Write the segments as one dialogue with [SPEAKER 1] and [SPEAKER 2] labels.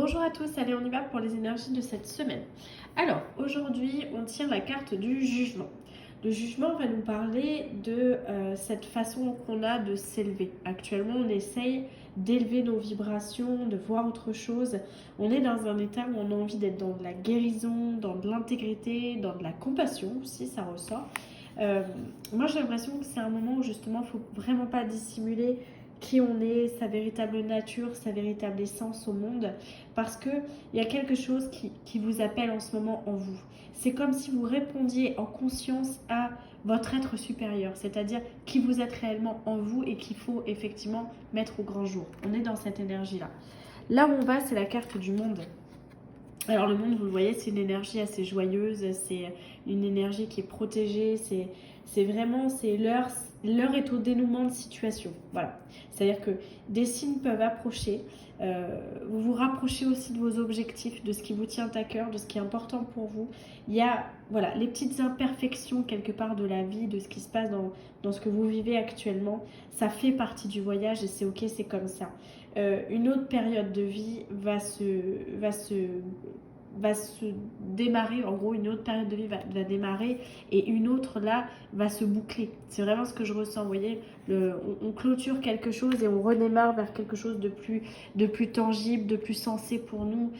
[SPEAKER 1] Bonjour à tous, allez on y va pour les énergies de cette semaine. Alors aujourd'hui on tire la carte du jugement. Le jugement va nous parler de cette façon qu'on a de s'élever. Actuellement on essaye d'élever nos vibrations, de voir autre chose. On est dans un état où on a envie d'être dans de la guérison, dans de l'intégrité, dans de la compassion aussi, ça ressort. Moi j'ai l'impression que c'est un moment où justement il ne faut vraiment pas dissimuler qui on est, sa véritable nature, sa véritable essence au monde, parce qu'il y a quelque chose qui vous appelle en ce moment en vous. C'est comme si vous répondiez en conscience à votre être supérieur, c'est-à-dire qui vous êtes réellement en vous et qu'il faut effectivement mettre au grand jour. On est dans cette énergie-là. Là où on va, c'est la carte du monde. Alors le monde, vous le voyez, c'est une énergie assez joyeuse, c'est une énergie qui est protégée, c'est vraiment, c'est l'heure est au dénouement de situation. Voilà. C'est-à-dire que des signes peuvent approcher, vous vous rapprochez aussi de vos objectifs, de ce qui vous tient à cœur, de ce qui est important pour vous. Il y a voilà, les petites imperfections quelque part de la vie, de ce qui se passe dans ce que vous vivez actuellement. Ça fait partie du voyage et c'est ok, c'est comme ça. Une autre période de vie va se démarrer, en gros une autre période de vie va démarrer et une autre là va se boucler. C'est vraiment ce que je ressens, vous voyez, on clôture quelque chose et on redémarre vers quelque chose de plus tangible, de plus sensé pour nous,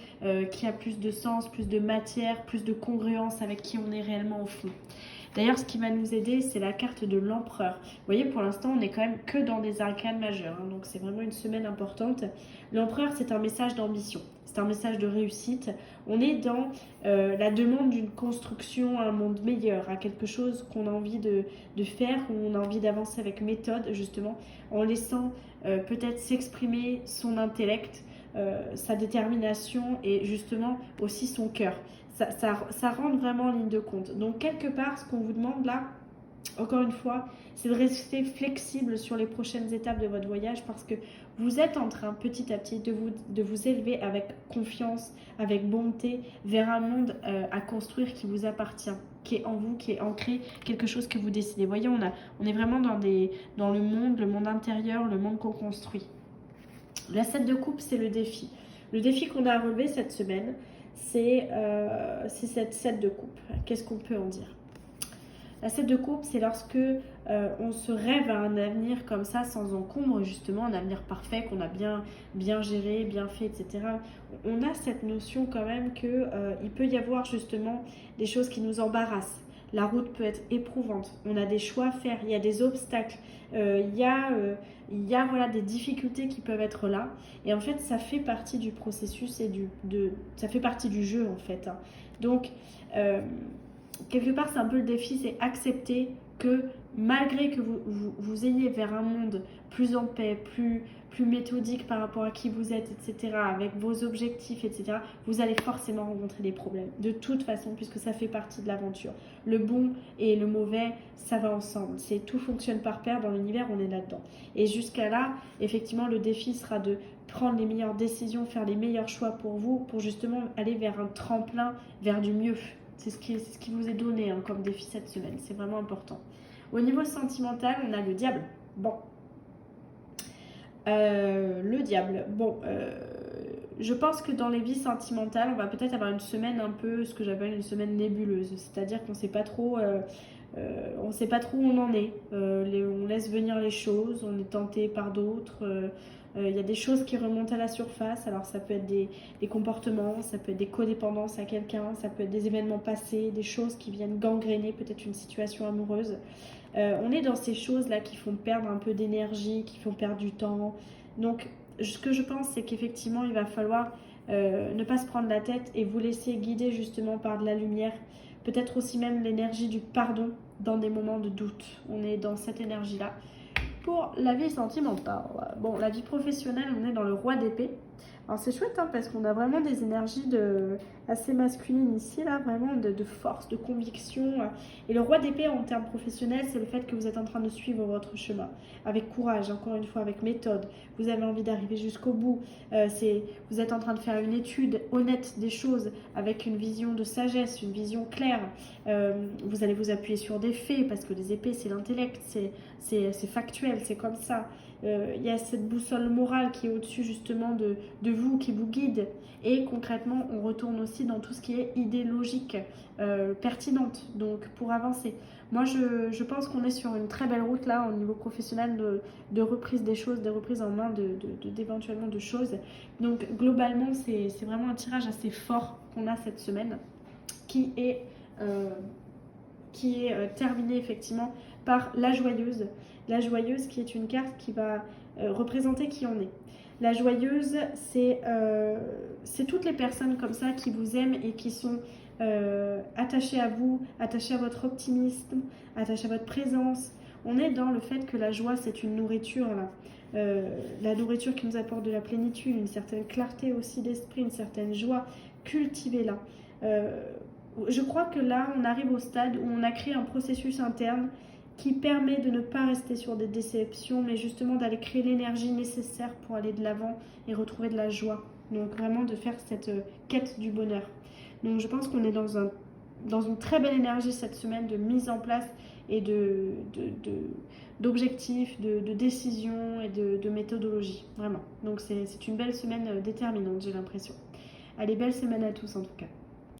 [SPEAKER 1] qui a plus de sens, plus de matière, plus de congruence avec qui on est réellement au fond. D'ailleurs, ce qui va nous aider, c'est la carte de l'empereur. Vous voyez, pour l'instant, on n'est quand même que dans des arcanes majeures, hein, donc c'est vraiment une semaine importante. L'empereur, c'est un message d'ambition, c'est un message de réussite. On est dans la demande d'une construction à un monde meilleur, à quelque chose qu'on a envie de faire, où on a envie d'avancer avec méthode, justement, en laissant peut-être s'exprimer son intellect, sa détermination et justement aussi son cœur. Ça rentre vraiment en ligne de compte. Donc quelque part, ce qu'on vous demande là, encore une fois, c'est de rester flexible sur les prochaines étapes de votre voyage parce que vous êtes en train petit à petit de vous élever avec confiance, avec bonté vers un monde à construire qui vous appartient, qui est en vous, qui est ancré, quelque chose que vous décidez. Vous voyez, on est vraiment dans le monde intérieur, le monde qu'on construit. La 7 de coupe, c'est le défi. Le défi qu'on a à relever cette semaine, c'est cette 7 de coupe. Qu'est-ce qu'on peut en dire? La 7 de coupe, c'est lorsque on se rêve à un avenir comme ça, sans encombre, justement, un avenir parfait, qu'on a bien géré, bien fait, etc. On a cette notion quand même qu'il peut y avoir justement des choses qui nous embarrassent. La route peut être éprouvante, on a des choix à faire, il y a des obstacles, il y a voilà, des difficultés qui peuvent être là. Et en fait, ça fait partie du processus et ça fait partie du jeu en fait. Hein. Donc, quelque part, c'est un peu le défi, c'est accepter que malgré que vous ayez vers un monde plus en paix, plus méthodique par rapport à qui vous êtes, etc., avec vos objectifs, etc., vous allez forcément rencontrer des problèmes. De toute façon, puisque ça fait partie de l'aventure. Le bon et le mauvais, ça va ensemble. Tout fonctionne par paire dans l'univers, on est là-dedans. Et jusqu'à là, effectivement, le défi sera de prendre les meilleures décisions, faire les meilleurs choix pour vous, pour justement aller vers un tremplin, vers du mieux. C'est ce qui vous est donné hein, comme défi cette semaine. C'est vraiment important. Au niveau sentimental, on a le diable. Bon. Le diable. Bon. Je pense que dans les vies sentimentales, on va peut-être avoir une semaine un peu ce que j'appelle une semaine nébuleuse. C'est-à-dire qu'on ne sait pas trop... on ne sait pas trop où on en est. On laisse venir les choses, on est tenté par d'autres. Il y a des choses qui remontent à la surface. Alors ça peut être des comportements, ça peut être des codépendances à quelqu'un, ça peut être des événements passés, des choses qui viennent gangréner peut-être une situation amoureuse. On est dans ces choses-là qui font perdre un peu d'énergie, qui font perdre du temps. Donc ce que je pense, c'est qu'effectivement, il va falloir ne pas se prendre la tête et vous laisser guider justement par de la lumière. Peut-être aussi même l'énergie du pardon dans des moments de doute. On est dans cette énergie-là. Pour la vie sentimentale, bon, la vie professionnelle, on est dans le roi d'épée. Alors c'est chouette hein, parce qu'on a vraiment des énergies assez masculines ici, là, vraiment de force, de conviction. Et le roi d'épée en termes professionnels, c'est le fait que vous êtes en train de suivre votre chemin avec courage, encore une fois, avec méthode. Vous avez envie d'arriver jusqu'au bout. Vous êtes en train de faire une étude honnête des choses avec une vision de sagesse, une vision claire. Vous allez vous appuyer sur des faits parce que les épées, c'est l'intellect, c'est factuel, c'est comme ça. il y a cette boussole morale qui est au-dessus justement de vous, qui vous guide. Et concrètement, on retourne aussi dans tout ce qui est idée logique, pertinente, donc pour avancer. Moi, je pense qu'on est sur une très belle route là, au niveau professionnel, de reprise des choses, de reprise en main d'éventuellement de choses. Donc globalement, c'est vraiment un tirage assez fort qu'on a cette semaine, qui est, terminé effectivement par la joyeuse. La joyeuse qui est une carte qui va représenter qui on est. La joyeuse, c'est toutes les personnes comme ça qui vous aiment et qui sont attachées à vous, attachées à votre optimisme, attachées à votre présence. On est dans le fait que la joie, c'est une nourriture là. La nourriture qui nous apporte de la plénitude, une certaine clarté aussi d'esprit, une certaine joie, cultivez-la. Je crois que là, on arrive au stade où on a créé un processus interne qui permet de ne pas rester sur des déceptions, mais justement d'aller créer l'énergie nécessaire pour aller de l'avant et retrouver de la joie. Donc vraiment de faire cette quête du bonheur. Donc je pense qu'on est dans une très belle énergie cette semaine de mise en place et d'objectifs, de décisions et de méthodologie. Vraiment. Donc c'est une belle semaine déterminante, j'ai l'impression. Allez, belle semaine à tous en tout cas.